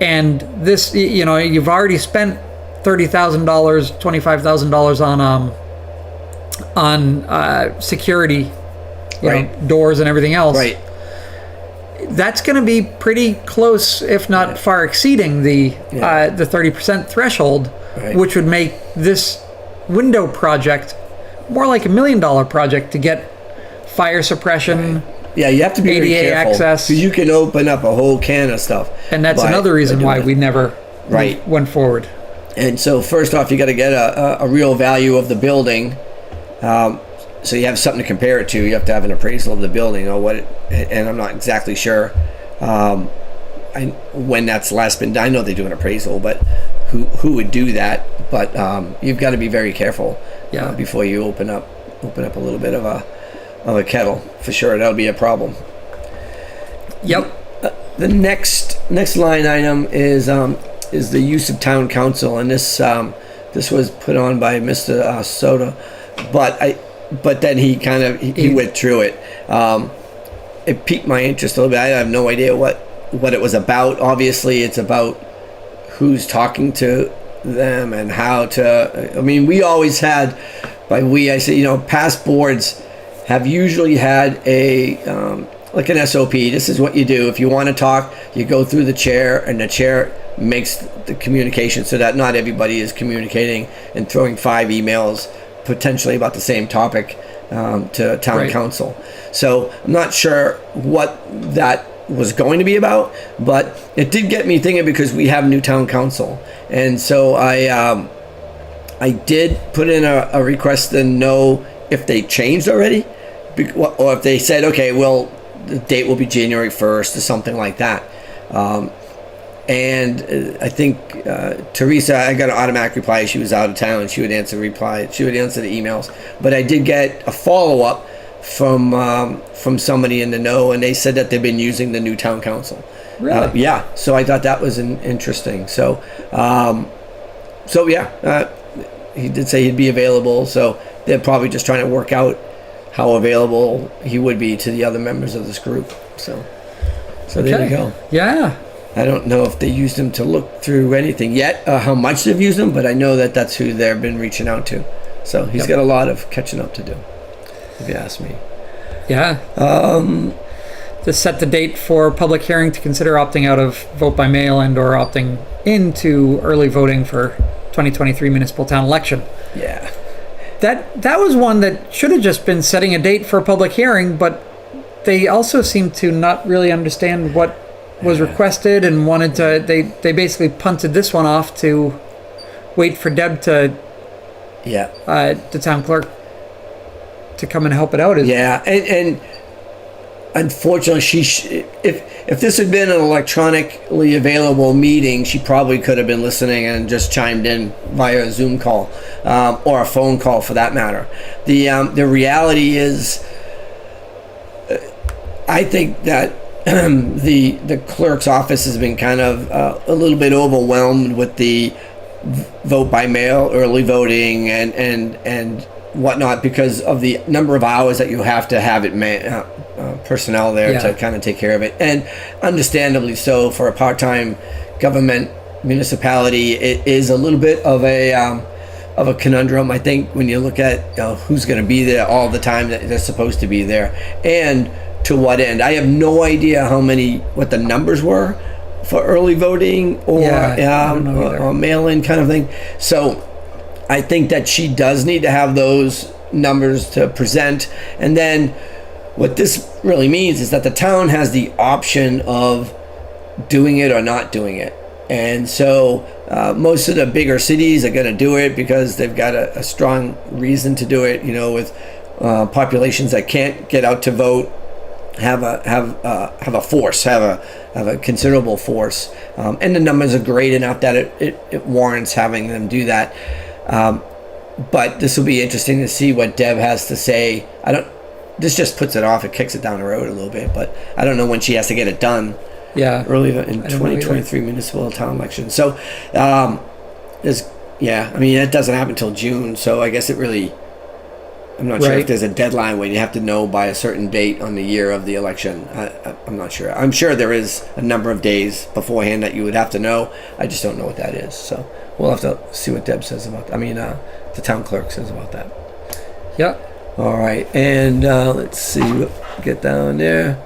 [SPEAKER 4] and this, you've already spent $30,000, $25,000 on security, doors and everything else.
[SPEAKER 3] Right.
[SPEAKER 4] That's going to be pretty close, if not far exceeding the 30% threshold, which would make this window project more like $1 million project to get fire suppression.
[SPEAKER 3] Yeah, you have to be
[SPEAKER 4] ADA
[SPEAKER 3] very careful,
[SPEAKER 4] access,
[SPEAKER 3] because you can open up a whole can of stuff.
[SPEAKER 4] And that's another reason why we never went forward. And
[SPEAKER 3] so first off, you got to get a real value of the building. So you have something to compare it to. You have to have an appraisal of the building, and I'm not exactly sure when that's last been done. I know they do an appraisal, but who would do that? But you've got to be very careful before you open up a little bit of a kettle, for sure. That'll be a problem.
[SPEAKER 4] Yep.
[SPEAKER 3] The next line item is the use of town council, and this was put on by Mr. Soda, but then he withdrew it. It piqued my interest a little bit. I have no idea what it was about. Obviously, it's about who's talking to them and how to. I mean, we always had, by we I say, past boards have usually had like an SOP. This is what you do. If you want to talk, you go through the chair, and the chair makes the communication so that not everybody is communicating and throwing 5 emails potentially about the same topic to town council. So I'm not sure what that was going to be about, but it did get me thinking, because we have new town council, and so I did put in a request to know if they changed already, or if they said, okay, well, the date will be January 1st or something like that. And I think Teresa, I got an automatic reply. She was out of town, and she would answer the emails. But I did get a follow-up from somebody in the know, and they said that they've been using the new town council.
[SPEAKER 4] Really?
[SPEAKER 3] Yeah. So I thought that was interesting. So, he did say he'd be available. So they're probably just trying to work out how available he would be to the other members of this group. So there you go.
[SPEAKER 4] Yeah.
[SPEAKER 3] I don't know if they used him to look through anything yet, how much they've used him, but I know that that's who they've been reaching out to. So he's got a lot of catching up to do, if you ask me.
[SPEAKER 4] Yeah. To set the date for public hearing to consider opting out of vote by mail and or opting into early voting for 2023 municipal town election.
[SPEAKER 3] Yeah.
[SPEAKER 4] That was one that should have just been setting a date for a public hearing, but they also seemed to not really understand what was requested and wanted to. They basically punted this one off to wait for Deb to, the town clerk, to come and help it out.
[SPEAKER 3] Yeah, and unfortunately, if this had been an electronically available meeting, she probably could have been listening and just chimed in via a Zoom call or a phone call, for that matter. The reality is, I think that the clerk's office has been kind of a little bit overwhelmed with the vote by mail, early voting, and whatnot, because of the number of hours that you have to have it personnel there to kind of take care of it, and understandably so for a part-time government municipality. It is a little bit of a conundrum, I think, when you look at who's going to be there all the time that they're supposed to be there, and to what end. I have no idea what the numbers were for early voting or mail-in kind of thing. So I think that she does need to have those numbers to present. And then what this really means is that the town has the option of doing it or not doing it. And so most of the bigger cities are going to do it because they've got a strong reason to do it, with populations that can't get out to vote, have a force, have a considerable force, and the numbers are great enough that it warrants having them do that. But this will be interesting to see what Deb has to say. This just puts it off. It kicks it down the road a little bit, but I don't know when she has to get it done.
[SPEAKER 4] Yeah,
[SPEAKER 3] early in 2023 municipal town election. So, it doesn't happen until June. So I guess it really. I'm not sure if there's a deadline where you have to know by a certain date on the year of the election. I'm not sure. I'm sure there is a number of days beforehand that you would have to know. I just don't know what that is. So we'll have to see what Deb says about that. The town clerk says about that.
[SPEAKER 4] Yeah.
[SPEAKER 3] All right. And let's see. Get down there.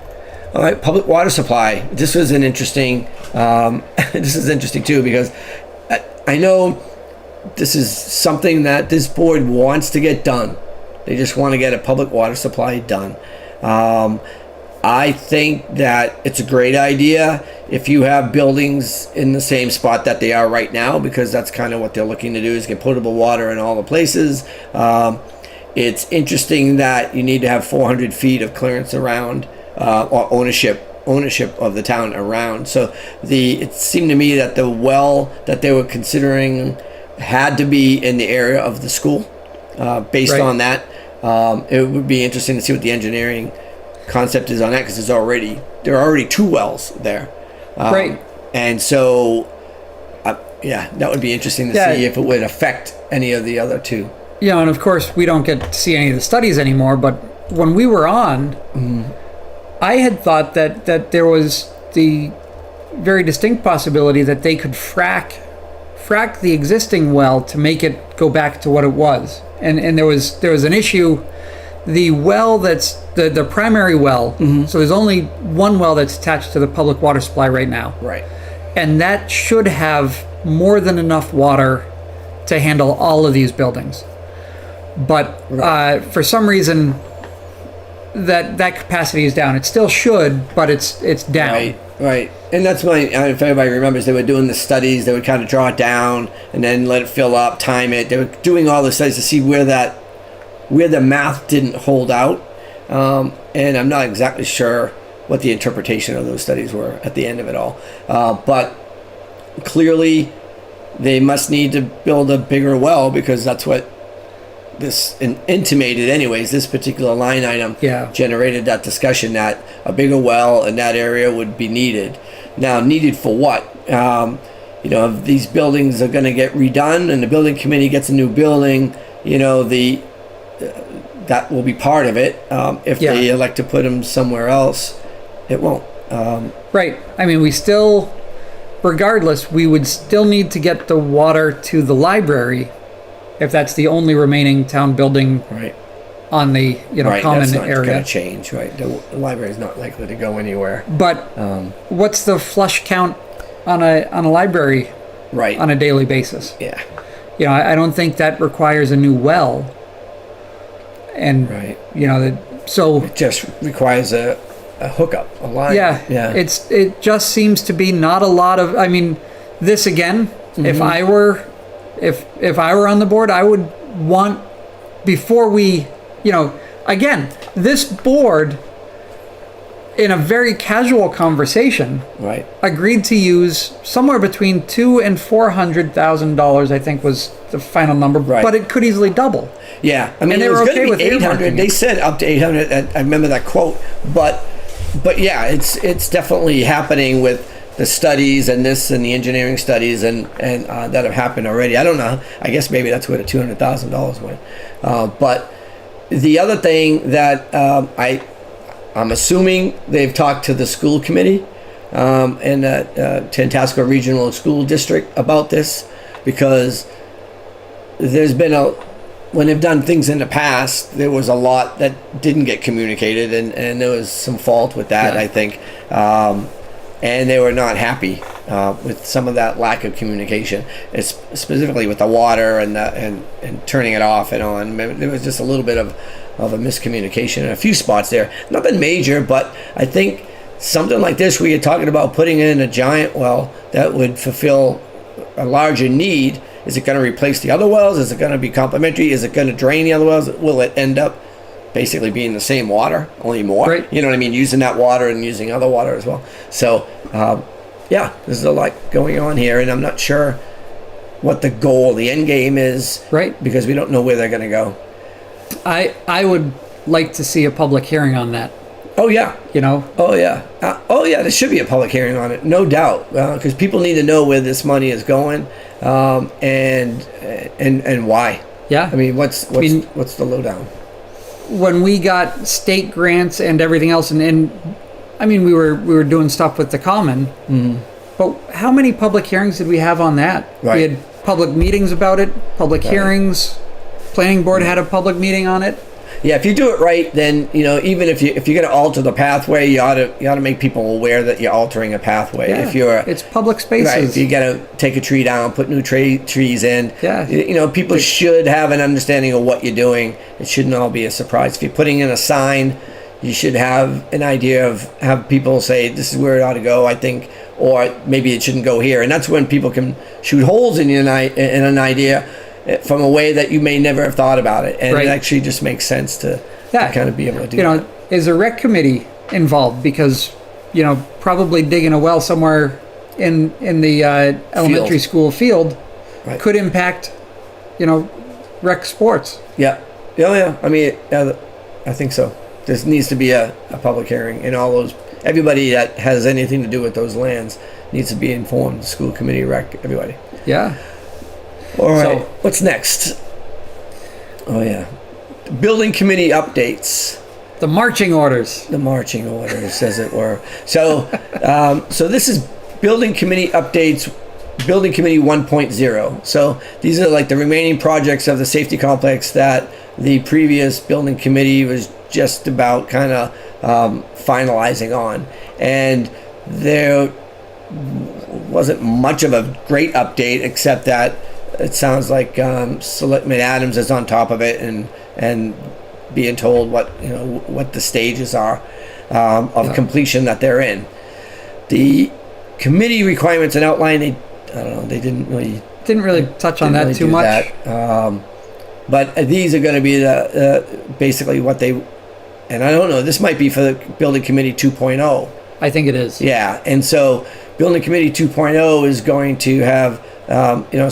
[SPEAKER 3] All right. Public water supply. This was an interesting. This is interesting too, because I know this is something that this board wants to get done. They just want to get a public water supply done. I think that it's a great idea if you have buildings in the same spot that they are right now, because that's kind of what they're looking to do, is get potable water in all the places. It's interesting that you need to have 400 feet of clearance around, or ownership of the town around. So it seemed to me that the well that they were considering had to be in the area of the school. Based on that, it would be interesting to see what the engineering concept is on that, because there are already 2 wells there, and so that would be interesting to see if it would affect any of the other 2.
[SPEAKER 4] And of course we don't get to see any of the studies anymore, but when we were on, I had thought that there was the very distinct possibility that they could frack the existing well to make it go back to what it was. And there was an issue. The well that's the primary well, so there's only one well that's attached to the public water supply right now.
[SPEAKER 3] Right.
[SPEAKER 4] And that should have more than enough water to handle all of these buildings. But for some reason, that capacity is down. It still should, but it's down.
[SPEAKER 3] Right. And that's why, if everybody remembers, they were doing the studies. They would kind of draw it down and then let it fill up, time it. They were doing all the studies to see where the math didn't hold out. And I'm not exactly sure what the interpretation of those studies were at the end of it all. But clearly, they must need to build a bigger well, because that's what this intimated anyways. This particular line item generated that discussion that a bigger well in that area would be needed. Now, needed for what? If these buildings are going to get redone and the building committee gets a new building, that will be part of it. If they elect to put them somewhere else, it won't.
[SPEAKER 4] Right. I mean, regardless, we would still need to get the water to the library if that's the only remaining town building
[SPEAKER 3] Right.
[SPEAKER 4] on the common
[SPEAKER 3] that's not
[SPEAKER 4] area.
[SPEAKER 3] going to change, right? The library is not likely to go anywhere.
[SPEAKER 4] But what's the flush count on a library
[SPEAKER 3] Right.
[SPEAKER 4] on a daily basis?
[SPEAKER 3] Yeah.
[SPEAKER 4] I don't think that requires a new well. And
[SPEAKER 3] Right.
[SPEAKER 4] so
[SPEAKER 3] It just requires a hookup, a line.
[SPEAKER 4] yeah, it just seems to be not a lot of. I mean, this again. If I were on the board, I would want, before we, again, this board, in a very casual conversation,
[SPEAKER 3] Right.
[SPEAKER 4] agreed to use somewhere between $200,000 and $400,000. I think was the final number,
[SPEAKER 3] Right.
[SPEAKER 4] but it could easily double.
[SPEAKER 3] Yeah, I mean,
[SPEAKER 4] And they
[SPEAKER 3] it was
[SPEAKER 4] were
[SPEAKER 3] going
[SPEAKER 4] okay
[SPEAKER 3] to
[SPEAKER 4] with
[SPEAKER 3] be 800.
[SPEAKER 4] earmarking
[SPEAKER 3] They
[SPEAKER 4] it.
[SPEAKER 3] said up to 800. I remember that quote, but yeah, it's definitely happening with the studies and the engineering studies and that have happened already. I don't know. I guess maybe that's where the $200,000 went. But the other thing that I'm assuming they've talked to the school committee and Tantasco Regional School District about this, because there's been when they've done things in the past, there was a lot that didn't get communicated, and there was some fault with that, I think. And they were not happy with some of that lack of communication, it's specifically with the water and turning it off and on. There was just a little bit of a miscommunication in a few spots there. Nothing major, but I think something like this, where you're talking about putting in a giant well that would fulfill a larger need. Is it going to replace the other wells? Is it going to be complementary? Is it going to drain the other wells? Will it end up basically being the same water, only more?
[SPEAKER 4] Right.
[SPEAKER 3] You know what I mean? Using that water and using other water as well. So, there's a lot going on here, and I'm not sure what the goal, the end game is.
[SPEAKER 4] Right.
[SPEAKER 3] Because we don't know where they're going to go.
[SPEAKER 4] I would like to see a public hearing on that.
[SPEAKER 3] Oh, yeah.
[SPEAKER 4] Oh
[SPEAKER 3] yeah. There should be a public hearing on it, no doubt, because people need to know where this money is going, and why.
[SPEAKER 4] Yeah.
[SPEAKER 3] I mean, what's the lowdown?
[SPEAKER 4] When we got state grants and everything else, and I mean, we were doing stuff with the common, but how many public hearings did we have on that?
[SPEAKER 3] Right.
[SPEAKER 4] We had public meetings about it, public hearings. Planning board had a public meeting on it.
[SPEAKER 3] Yeah, if you do it right, then even if you're going to alter the pathway, you ought to make people aware that you're altering a pathway.
[SPEAKER 4] Yeah,
[SPEAKER 3] if you're
[SPEAKER 4] it's public spaces.
[SPEAKER 3] Right, if you got to take a tree down, put new trees in.
[SPEAKER 4] Yeah.
[SPEAKER 3] People should have an understanding of what you're doing. It shouldn't all be a surprise. If you're putting in a sign, you should have an idea have people say, this is where it ought to go, I think, or maybe it shouldn't go here. And that's when people can shoot holes in an idea from a way that you may never have thought about it, and
[SPEAKER 4] Right.
[SPEAKER 3] it actually just makes sense to kind of be able to do that.
[SPEAKER 4] Is a rec committee involved? Because probably digging a well somewhere in the elementary school field
[SPEAKER 3] Right.
[SPEAKER 4] could impact rec sports.
[SPEAKER 3] Yeah. I mean, I think so. There needs to be a public hearing, and everybody that has anything to do with those lands needs to be informed. School committee, rec, everybody.
[SPEAKER 4] Yeah.
[SPEAKER 3] All right.
[SPEAKER 4] So-
[SPEAKER 3] What's next? Oh yeah, building committee updates.
[SPEAKER 4] The marching orders.
[SPEAKER 3] The marching orders, as it were. So, so this is building committee updates. Building committee 1.0. So these are like the remaining projects of the safety complex that the previous building committee was just about kind of finalizing on, and there wasn't much of a great update, except that it sounds like Selectman Adams is on top of it and being told what the stages are of completion that they're in. The committee requirements and outline, they didn't really
[SPEAKER 4] touch on that too much.
[SPEAKER 3] But these are going to be the basically what they, and I don't know, this might be for the building committee 2.0.
[SPEAKER 4] I think it is.
[SPEAKER 3] Yeah, and so building committee 2.0 is going to have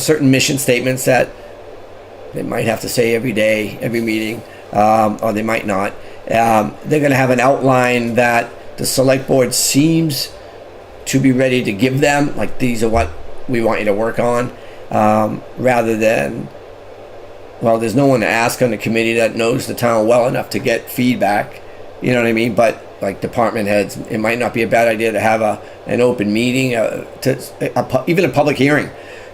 [SPEAKER 3] certain mission statements that they might have to say every day, every meeting, or they might not. They're going to have an outline that the select board seems to be ready to give them, like, these are what we want you to work on, rather than, well, there's no one to ask on the committee that knows the town well enough to get feedback, you know what I mean? But like department heads, it might not be a bad idea to have an open meeting, even a public hearing,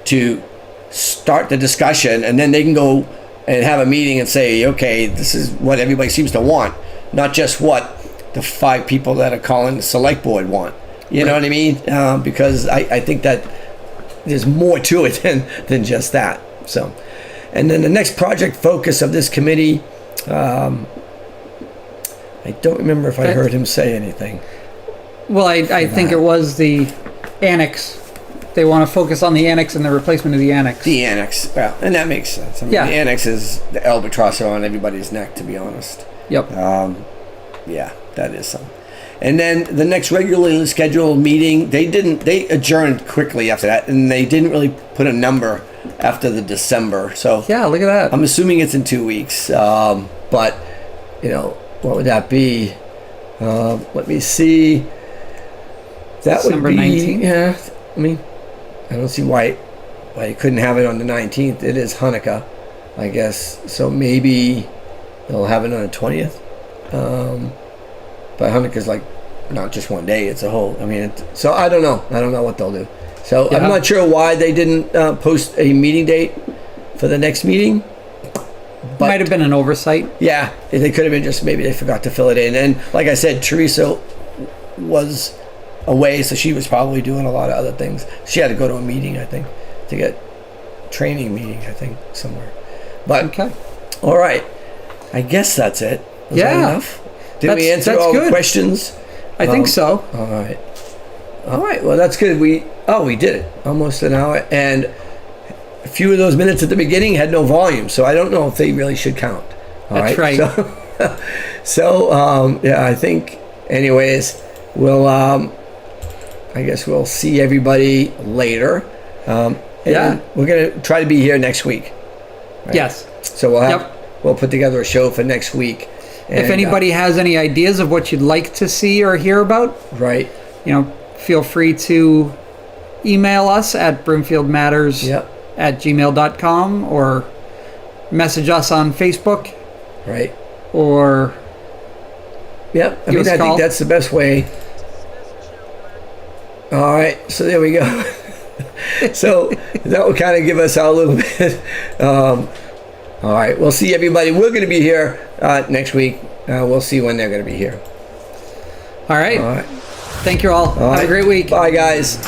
[SPEAKER 3] to start the discussion, and then they can go and have a meeting and say, okay, this is what everybody seems to want, not just what the 5 people that are calling the select board want. You know what I mean? Because I think that there's more to it than just that. So, and then the next project focus of this committee, I don't remember if I heard him say anything.
[SPEAKER 4] Well, I think it was the annex. They want to focus on the annex and the replacement of the annex.
[SPEAKER 3] The annex, well, and that makes sense. I mean,
[SPEAKER 4] Yeah.
[SPEAKER 3] the annex is the albatross on everybody's neck, to be honest.
[SPEAKER 4] Yep.
[SPEAKER 3] Yeah, that is something. And then the next regularly scheduled meeting, they adjourned quickly after that, and they didn't really put a number after the December. So
[SPEAKER 4] Yeah, look at that.
[SPEAKER 3] I'm assuming it's in 2 weeks. But, you know, what would that be? Let me see. That
[SPEAKER 4] December
[SPEAKER 3] would be
[SPEAKER 4] 19th?
[SPEAKER 3] Yeah. I mean, I don't see why you couldn't have it on the 19th. It is Hanukkah, I guess. So maybe they'll have it on the 20th. But Hanukkah's like not just one day; it's a whole. I mean, so I don't know. I don't know what they'll do. So
[SPEAKER 4] Yeah.
[SPEAKER 3] I'm not sure why they didn't post a meeting date for the next meeting. But
[SPEAKER 4] Might have been an oversight.
[SPEAKER 3] yeah, they could have been just maybe they forgot to fill it in. And like I said, Teresa was away, so she was probably doing a lot of other things. She had to go to a meeting, I think, to get training meeting, I think, somewhere. But
[SPEAKER 4] Okay.
[SPEAKER 3] all right, I guess that's it. Was that
[SPEAKER 4] Yeah.
[SPEAKER 3] enough? Did we answer
[SPEAKER 4] That's
[SPEAKER 3] all the
[SPEAKER 4] good.
[SPEAKER 3] questions?
[SPEAKER 4] I think so.
[SPEAKER 3] All right. All right. Well, that's good. We did it. Almost an hour. And a few of those minutes at the beginning had no volume, so I don't know if they really should count. All
[SPEAKER 4] That's right.
[SPEAKER 3] So, yeah, I think, anyways, we'll, I guess we'll see everybody later. And
[SPEAKER 4] Yeah.
[SPEAKER 3] we're going to try to be here next week. Right?
[SPEAKER 4] Yes.
[SPEAKER 3] So we'll put together a show for next week.
[SPEAKER 4] If
[SPEAKER 3] And,
[SPEAKER 4] anybody has any ideas of what you'd like to see or hear about,
[SPEAKER 3] right.
[SPEAKER 4] feel free to email us at broomfieldmatters@gmail.com or message us on Facebook
[SPEAKER 3] Right.
[SPEAKER 4] or
[SPEAKER 3] Yep. I
[SPEAKER 4] Give
[SPEAKER 3] mean,
[SPEAKER 4] us a
[SPEAKER 3] I think
[SPEAKER 4] call.
[SPEAKER 3] that's the best way. All right. So there we go. So that will kind of give us our little bit. All right. We'll see everybody. We're going to be here next week. We'll see when they're going to be here.
[SPEAKER 4] all right.
[SPEAKER 3] All right.
[SPEAKER 4] Thank you all.
[SPEAKER 3] All
[SPEAKER 4] Have
[SPEAKER 3] right.
[SPEAKER 4] a great week.
[SPEAKER 3] Bye, guys.